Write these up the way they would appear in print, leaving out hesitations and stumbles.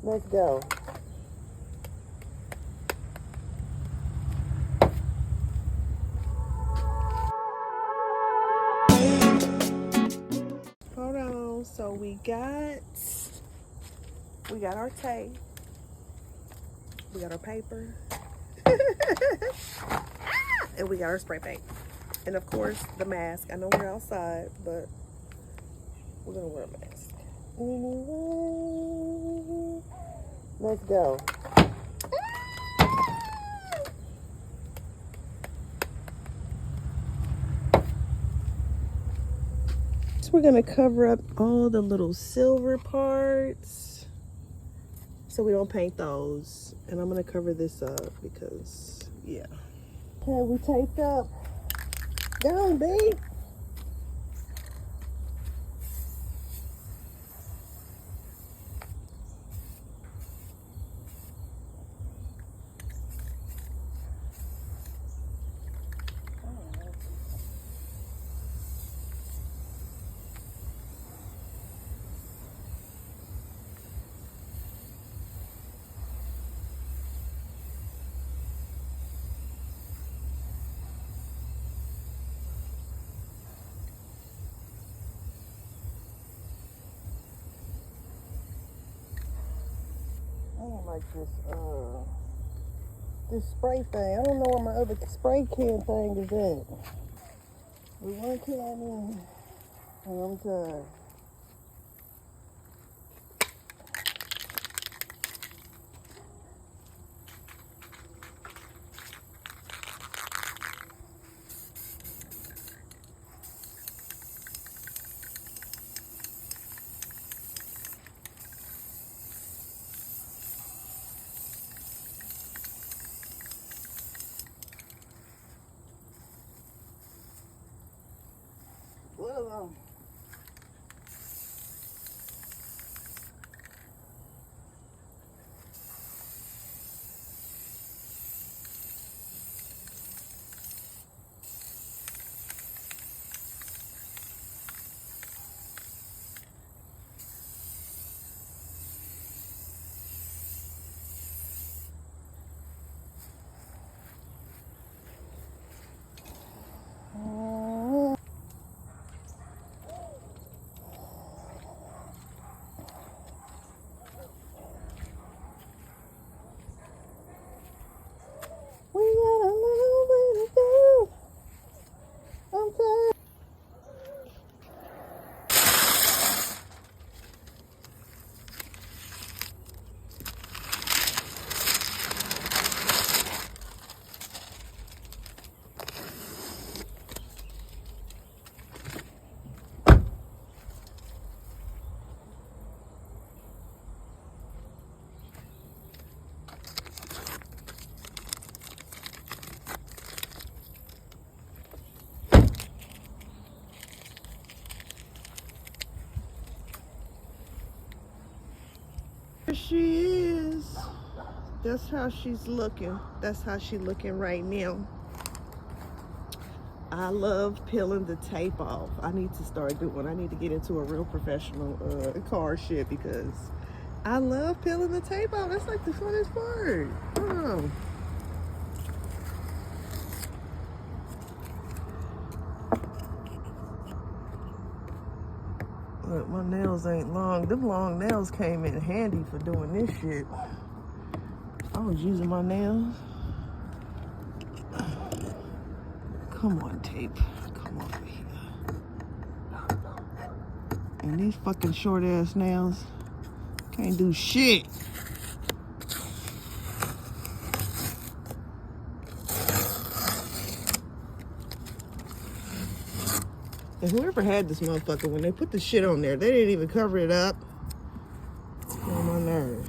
Let's go. Hold on. So we got our tape. We got our paper. And we got our spray paint. And of course the mask. I know we're outside, but we're gonna wear a mask. Let's go. So we're gonna cover up all the little silver parts so we don't paint those. And I'm gonna cover this up because, yeah. Okay, we taped up. Go on, babe. I don't like this spray thing. I don't know where my other spray can thing is at. We one can in, and I'm done. Well, we got a little way to go. Okay. There she is. That's how she's looking. That's how she's looking right now. I love peeling the tape off. I need to start doing. I need to get into a real professional car shit because I love peeling the tape off. That's like the funnest part. Oh. Look, my nails ain't long. Them long nails came in handy for doing this shit. I was using my nails. Come on, tape. Come over here. And these fucking short ass nails can't do shit. And whoever had this motherfucker, when they put the shit on there, they didn't even cover it up. On my nerve.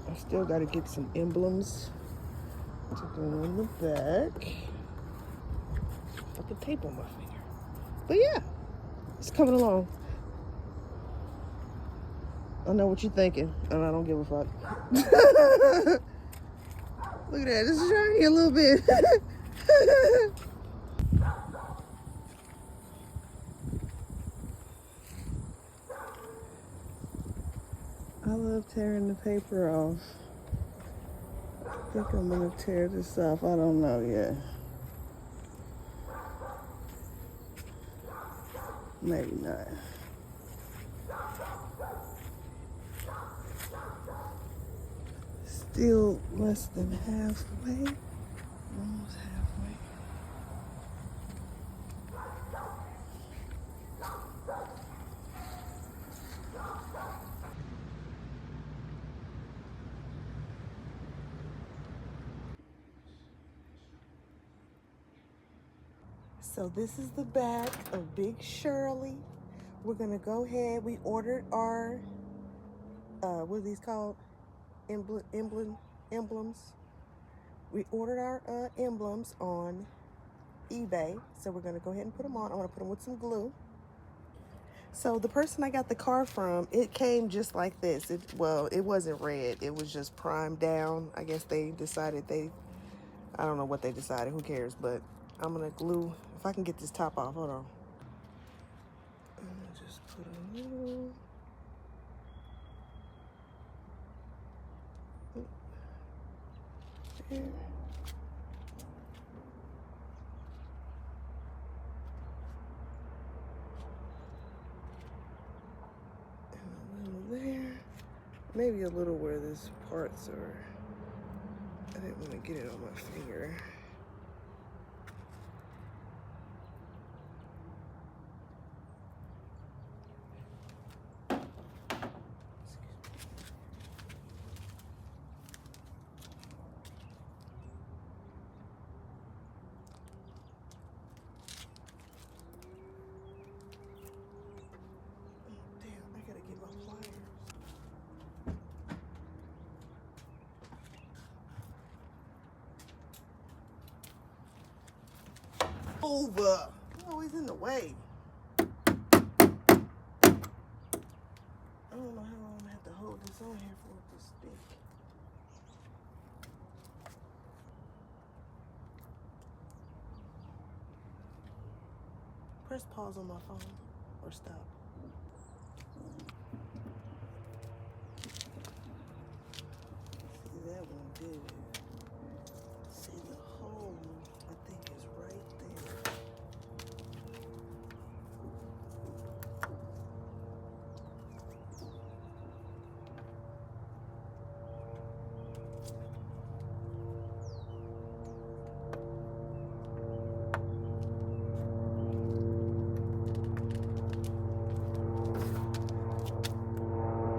I still gotta get some emblems to go on the back. Fucking tape on my finger. But yeah, it's coming along. I know what you're thinking, and I don't give a fuck. Look at that, this is shiny a little bit. love tearing the paper off. I think I'm gonna tear this off. I don't know yet. Maybe not. Still less than halfway. Almost halfway. So this is the back of Big Shirley. We're gonna go ahead. We ordered our, what are these called? Emblems. We ordered our emblems on eBay. So we're gonna go ahead and put them on. I wanna put them with some glue. So the person I got the car from, it came just like this. Well, it wasn't red. It was just primed down. I guess they decided I don't know what they decided. Who cares? But I'm gonna glue. If I can get this top off, hold on. I'm gonna just put a little. There. And a little there. Maybe a little where these parts are. I didn't want to get it on my finger. Over. You're always in the way. I don't know how long I'm gonna have to hold this on here for it to stick. Press pause on my phone or stop. See, that one did. See, the hole, I think, is right there.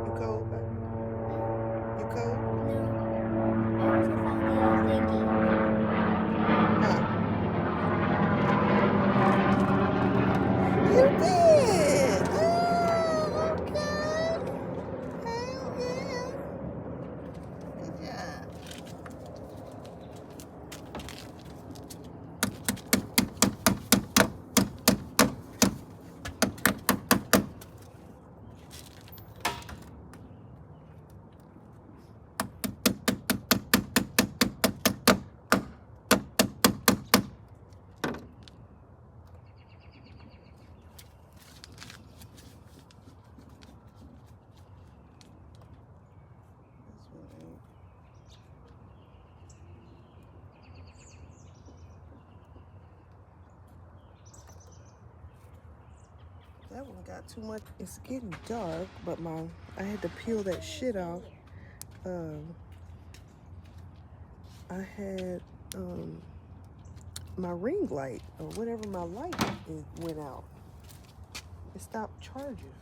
You cold, baby? You cold? No. I also found the old thingy. Huh? You did! Oh, okay. Hell yeah. Good job. That one got too much. It's getting dark, but I had to peel that shit off. I had my ring light or whatever my light went out. It stopped charging.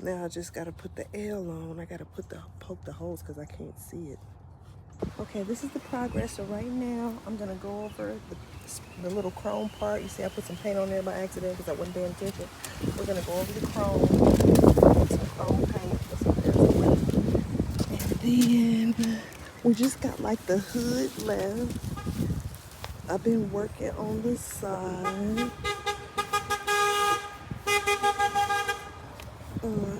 Now I just gotta put the L on. I gotta poke the holes because I can't see it. Okay, this is the progress. So right now I'm gonna go over the little chrome part. You see I put some paint on there by accident because I wasn't paying attention. We're gonna go over the chrome, some chrome paint, and then we just got like the hood left. I've been working on the side.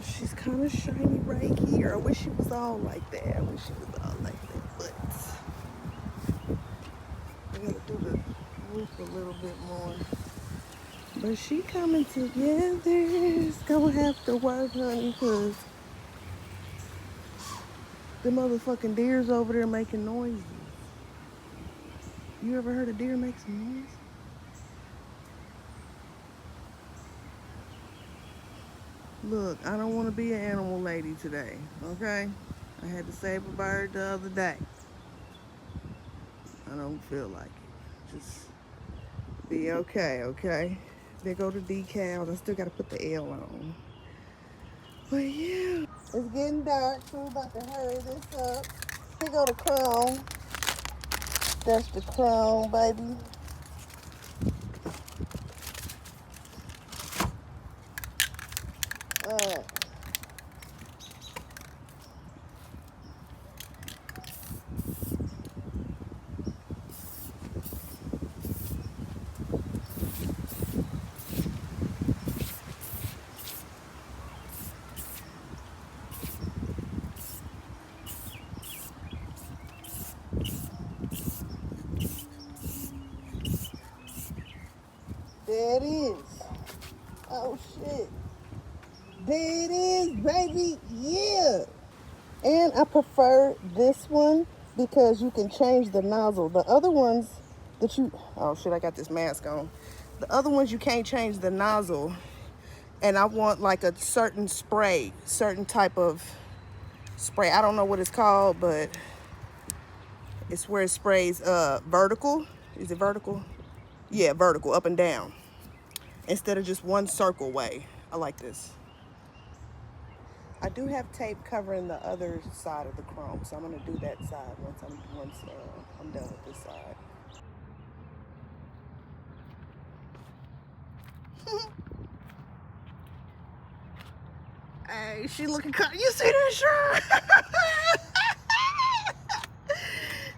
She's kind of shiny right here. I wish she was all like that. I wish she was all like that, but I gotta do the roof a little bit more. But she coming together. It's gonna have to work, honey, because the motherfucking deer's over there making noises. You ever heard a deer make some noise? Look, I don't want to be an animal lady today, okay? I had to save a bird the other day. I don't feel like it. Just be okay, okay? There go the decals. I still got to put the L on. But yeah, it's getting dark, so we're about to hurry this up. Here go the crown. That's the crown, baby. Alright. There it is. Oh shit. There it is, baby. Yeah. And I prefer this one because you can change the nozzle. The other ones that you, oh shit, I got this mask on. The other ones you can't change the nozzle. And I want like a certain spray, certain type of spray. I don't know what it's called, but it's where it sprays vertical. Is it vertical? Yeah, vertical, up and down. Instead of just one circle way. I like this. I do have tape covering the other side of the chrome, so I'm gonna do that side once I'm done with this side. Hey, she looking kind. You see that shirt?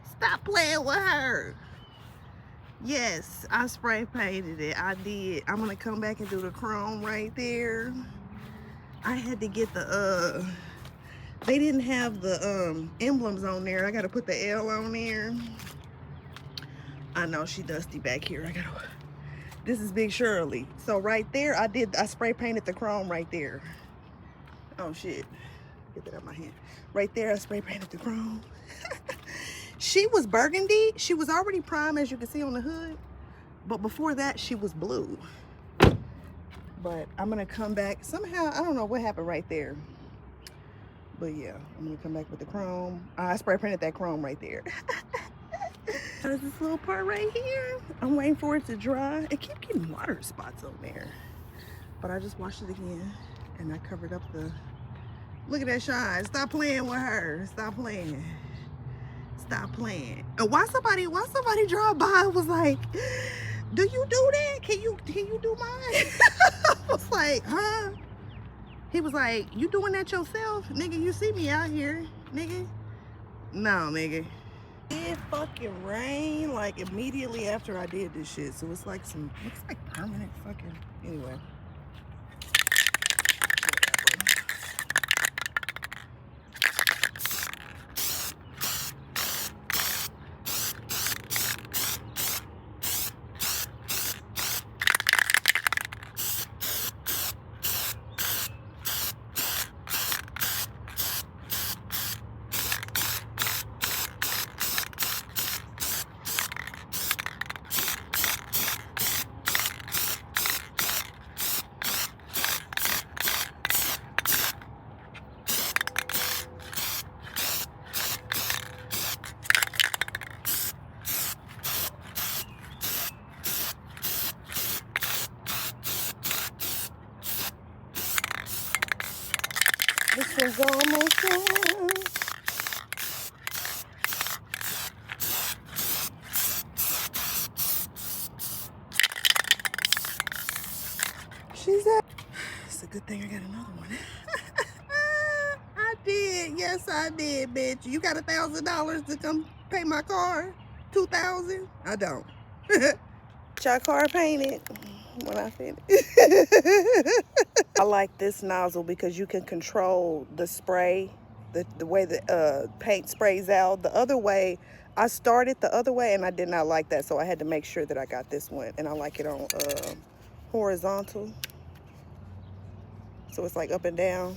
Stop playing with her. Yes, I spray painted it. I did. I'm gonna come back and do the chrome right there. I had to get the they didn't have the emblems on there. I gotta put the L on there. I know she dusty back here. I gotta. This is Big Shirley. So right there, I spray painted the chrome right there. Oh shit. Get that out of my hand. Right there, I spray painted the chrome. She was burgundy. She was already prime, as you can see on the hood. But before that, she was blue. But I'm gonna come back. Somehow, I don't know what happened right there. But yeah, I'm gonna come back with the chrome. I spray painted that chrome right there. There's this little part right here. I'm waiting for it to dry. It keeps getting water spots on there. But I just washed it again. And I covered up the... Look at that shine. Stop playing with her. Stop playing. Stop playing. And why somebody drive by and was like, do you do that? Can you do mine? I was like, huh? He was like, you doing that yourself? Nigga, you see me out here, nigga. No, nigga. It fucking rained like immediately after I did this shit. So it's like looks like permanent fucking, anyway. This one's almost done. She's at. It's a good thing I got another one. I did. Yes, I did, bitch. You got $1,000 to come pay my car? 2,000? I don't. Your car painted when I finish. I like this nozzle because you can control the spray, the way the paint sprays out. The other way, I started the other way and I did not like that, so I had to make sure that I got this one, and I like it on horizontal, so it's like up and down.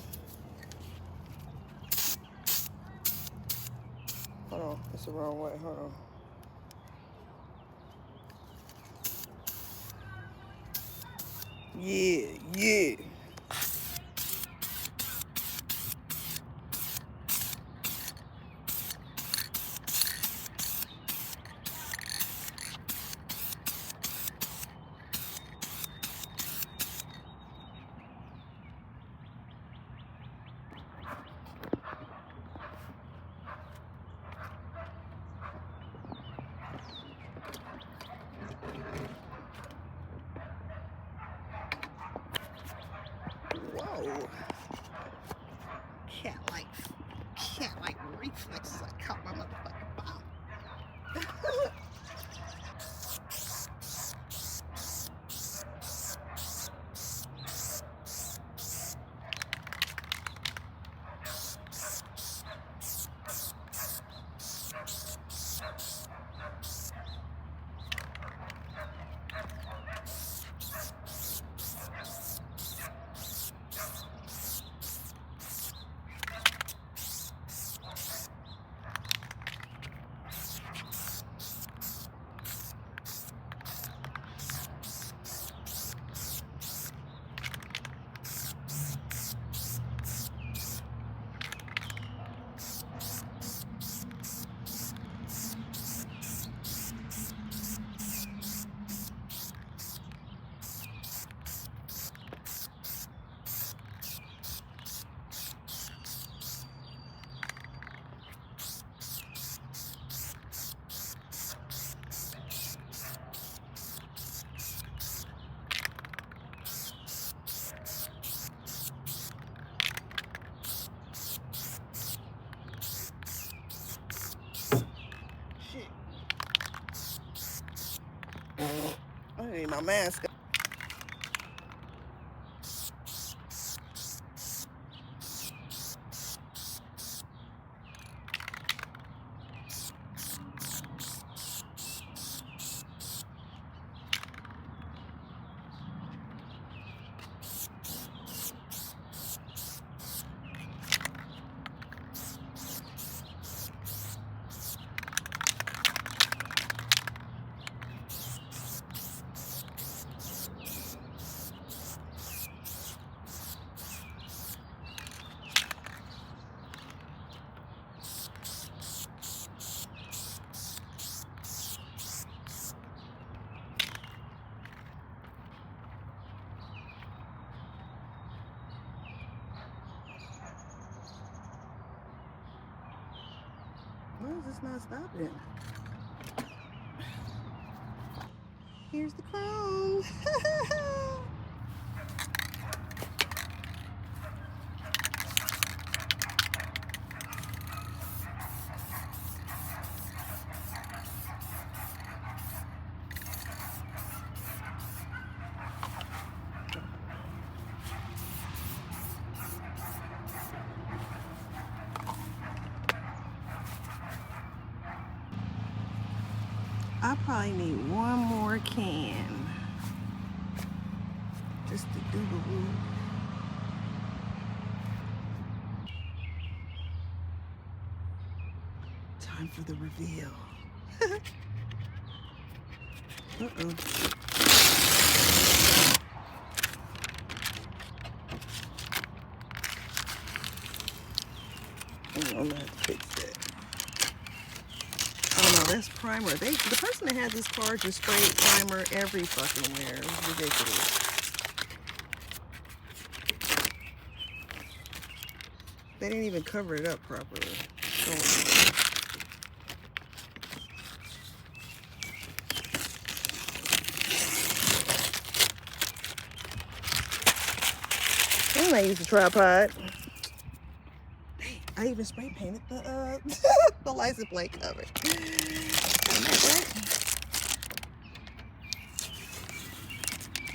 Hold on, it's the wrong way. Hold on. Yeah, yeah. Whoa. Cat-like reflexes. I caught my motherfucking bomb. I need my mask. Why is this not stopping? Here's the chrome. I probably need one more can just to do the woo. Time for the reveal. Uh-oh. I'm gonna have to fix that. Oh no, that's primer. The person that had this car just sprayed primer every fucking where. It was ridiculous. They didn't even cover it up properly. Oh. And I used a tripod. Dang, I even spray painted the the license plate cover.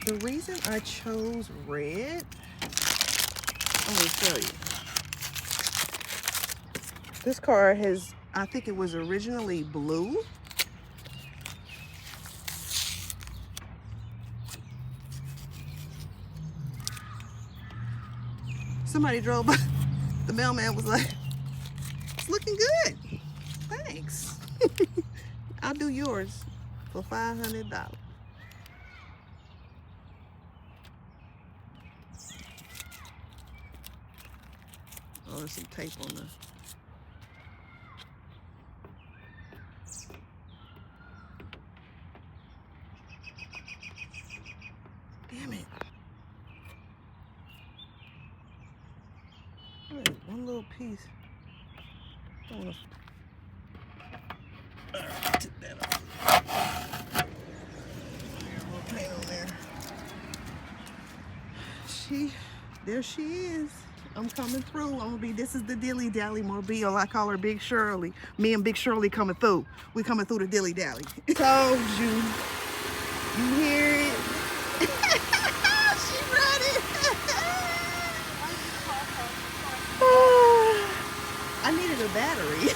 The reason I chose red I'm gonna show you. This car has, I think it was originally blue. Somebody drove by. The mailman was like, it's looking good. Thanks. I'll do yours for $500. Oh, there's some tape on the. Damn it. Wait, one little piece. I wanna... Take that off. A little paint on there. There she is. I'm coming through. I'm gonna be, this is the Dilly Dally Mobile. I call her Big Shirley. Me and Big Shirley coming through. We coming through the Dilly Dally. Told you. You hear it? She running. I needed a battery.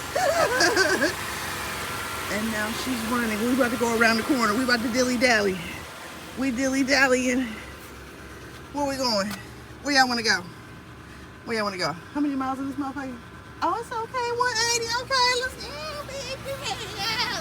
And now she's running. We about to go around the corner. We about to Dilly Dally. We Dilly Dallying. Where we going? Where y'all want to go? Where y'all want to go? How many miles in this motherfucker? Oh, it's okay. 180. Okay, let's go, baby.